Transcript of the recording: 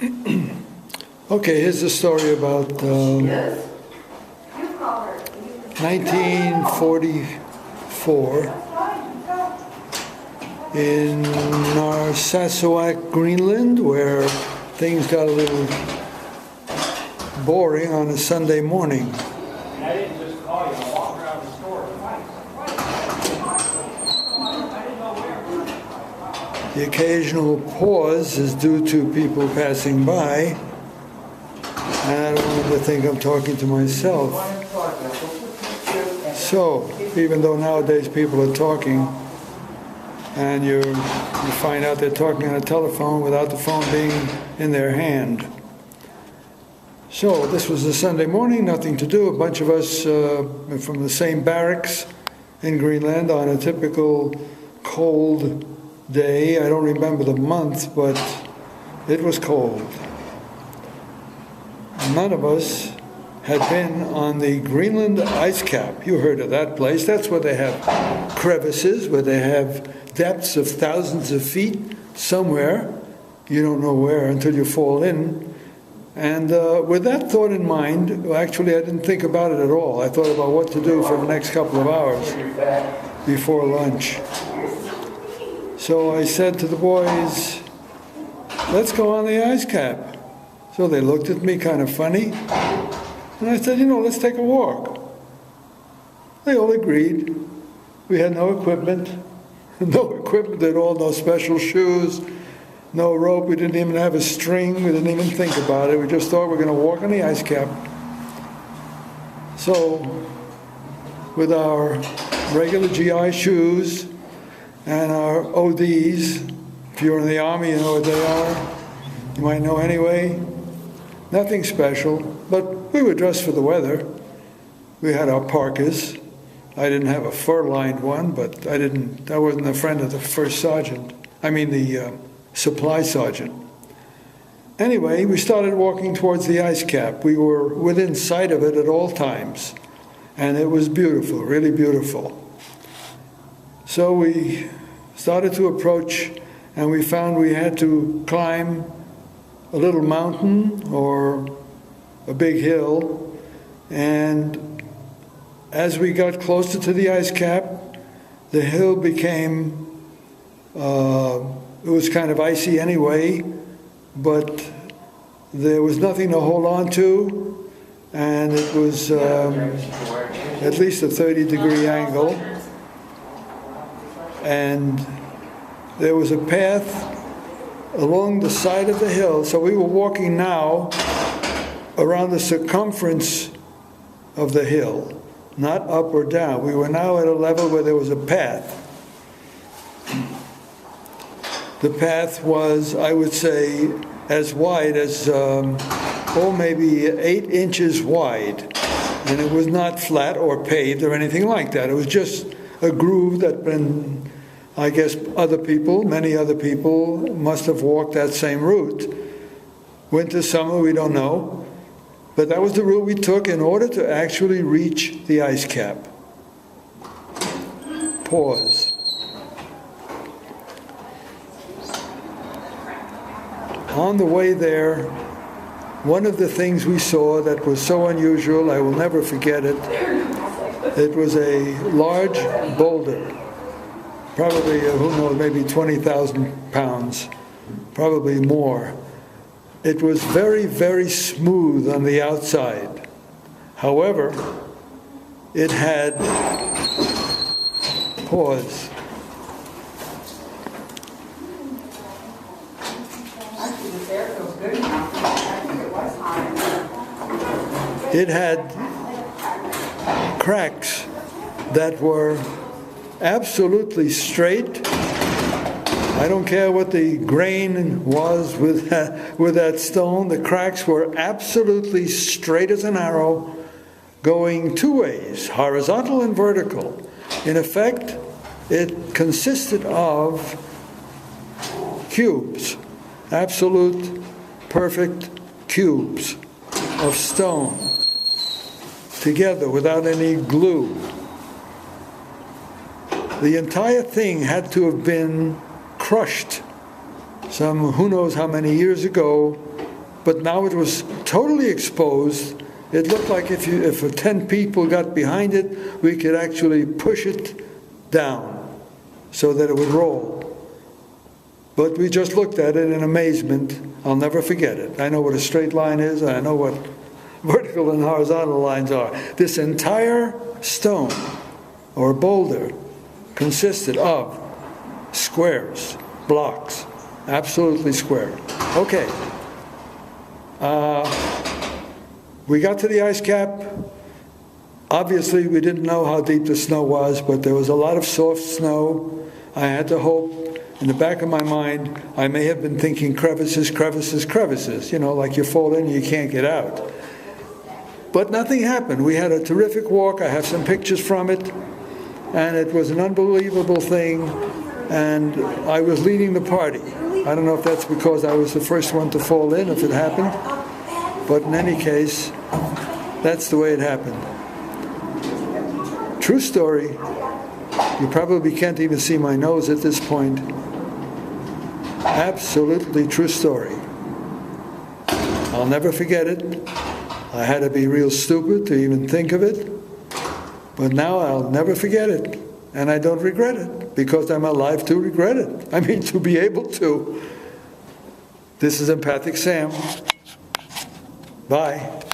Okay, here's a story about 1944 in Narsarsuaq, Greenland, where things got a little boring on a Sunday morning. I didn't just call you, I walked around the store twice. The occasional pause is due to people passing by, and I don't want them to think I'm talking to myself. So, even though nowadays people are talking, and you find out they're talking on a telephone without the phone being in their hand. So, this was a Sunday morning, nothing to do. A bunch of us from the same barracks in Greenland on a typical cold day. I don't remember the month, but it was cold. None of us had been on the Greenland Icecap. You heard of that place. That's where they have crevices, where they have depths of thousands of feet somewhere. You don't know where until you fall in. And with that thought in mind, actually I didn't think about it at all. I thought about what to do for the next couple of hours before lunch. So I said to the boys, let's go on the Icecap. So they looked at me kind of funny. And I said, let's take a walk. They all agreed. We had no equipment at all, no special shoes, no rope. We didn't even have a string. We didn't even think about it. We just thought we were going to walk on the Icecap. So, with our regular GI shoes and our ODs, if you're in the Army, you know what they are. You might know anyway. Nothing special, but we were dressed for the weather. We had our parkas. I didn't have a fur-lined one, but I wasn't a friend of the first sergeant. The supply sergeant. Anyway, we started walking towards the Icecap. We were within sight of it at all times. And it was beautiful, really beautiful. So we started to approach, and we found we had to climb a little mountain or a big hill, and as we got closer to the Icecap, the hill became, it was kind of icy anyway, but there was nothing to hold on to, and it was at least a 30-degree angle, and there was a path along the side of the hill. So we were walking now around the circumference of the hill, not up or down. We were now at a level where there was a path. The path was, I would say, as wide as, maybe 8 inches wide. And it was not flat or paved or anything like that. It was just a groove that been, I guess many other people must have walked that same route. Winter, summer, we don't know. But that was the route we took in order to actually reach the Icecap. Pause. On the way there, one of the things we saw that was so unusual, I will never forget it. It was a large boulder. Probably, who knows, maybe 20,000 pounds, probably more. It was very, very smooth on the outside. However, it had, pause. It had cracks that were absolutely straight. I don't care what the grain was with that stone. The cracks were absolutely straight as an arrow, going two ways, horizontal and vertical. In effect, it consisted of cubes, absolute, perfect cubes of stone, together without any glue. The entire thing had to have been crushed some who knows how many years ago but now it was totally exposed. It looked like if 10 people got behind it, we could actually push it down so that it would roll. But we just looked at it in amazement. I'll never forget it. I know what a straight line is, and I know what vertical and horizontal lines are. This entire stone or boulder consisted of squares, blocks, absolutely square. Okay. We got to the ice cap. Obviously, we didn't know how deep the snow was, but there was a lot of soft snow. I had to hope, in the back of my mind, I may have been thinking crevices, crevices, crevices, like you fall in and you can't get out. But nothing happened. We had a terrific walk. I have some pictures from it, and it was an unbelievable thing, and I was leading the party. I don't know if that's because I was the first one to fall in, if it happened, but in any case, that's the way it happened. True story. You probably can't even see my nose at this point. Absolutely true story. I'll never forget it. I had to be real stupid to even think of it. But now I'll never forget it. And I don't regret it, because I'm alive to regret it. I mean, to be able to. This is Empathic Sam. Bye.